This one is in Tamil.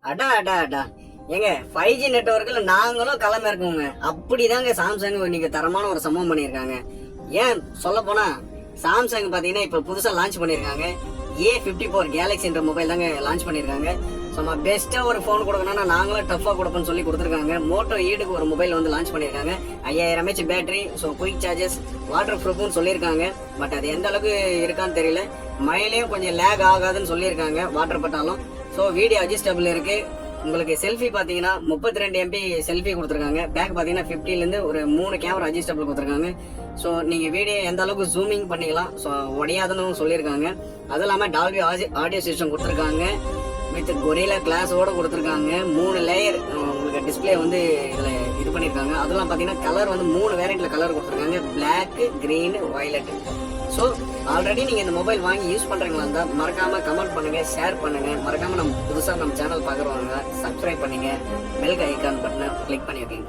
அடா அடா அடா ஏங்க 5G நெட்வொர்க்ல நாங்களும் களம் இருக்கோங்க. அப்படிதாங்க சாம்சங் இன்னைக்கு தரமான ஒரு சம்பவம் பண்ணியிருக்காங்க. ஏன் சொல்ல போனா சாம்சங் பாத்தீங்கன்னா இப்ப புதுசா லான்ச் பண்ணியிருக்காங்க. A54 கேலக்ஸின்ற மொபைல் தாங்க லான்ச் பண்ணியிருக்காங்க. சும்மா பெஸ்டா ஒரு ஃபோன் கொடுக்கணும்னா நாங்களும் டஃபா கொடுப்போம்னு சொல்லி கொடுத்துருக்காங்க. மோட்டோ ஈடுக்கு ஒரு மொபைல் வந்து லான்ச் பண்ணியிருக்காங்க. 5000 mAh battery, so quick charges, water ப்ரூஃப்னு சொல்லியிருக்காங்க. பட் அது எந்த அளவுக்கு இருக்கான்னு தெரியல. மழையிலையும் கொஞ்சம் லேக் ஆகாதுன்னு சொல்லியிருக்காங்க வாட்டர் பட்டாலும். ஸோ வீடியோ அட்ஜஸ்டபிள் இருக்கு. உங்களுக்கு செல்ஃபி பார்த்தீங்கன்னா 32 MP செல்ஃபி கொடுத்துருக்காங்க. பேக் பார்த்தீங்கன்னா 50லேருந்து ஒரு 3 கேமரா அட்ஜஸ்டபிள் கொடுத்துருக்காங்க. ஸோ நீங்கள் வீடியோ எந்த அளவுக்கு ஜூமிங் பண்ணிக்கலாம், ஸோ உடையாதுன்னு சொல்லியிருக்காங்க. அது இல்லாமல் டால்பி ஆடியோ சிஸ்டம் கொடுத்துருக்காங்க. வித் கொரில்லா கிளாஸோட கொடுத்துருக்காங்க. 3 லேயர் உங்களுக்கு டிஸ்பிளே வந்து இதில் இது பண்ணியிருக்காங்க. அதெல்லாம் பார்த்தீங்கன்னா கலர் வந்து 3 வேரியண்ட்ல கலர் கொடுத்துருக்காங்க. Black, green, violet. So already நீங்கள் இந்த மொபைல் வாங்கி யூஸ் பண்ணுறீங்களா இருந்தால் மறக்காமல் கமெண்ட் பண்ணுங்கள், ஷேர் பண்ணுங்கள். மறக்காமல் நம்ம புதுசாக நம்ம சேனல் பார்க்குறவங்க சப்ஸ்கிரைப் பண்ணுங்கள். பெல் ஐக்கான் பட்டனை கிளிக் பண்ணி வைக்கீங்க.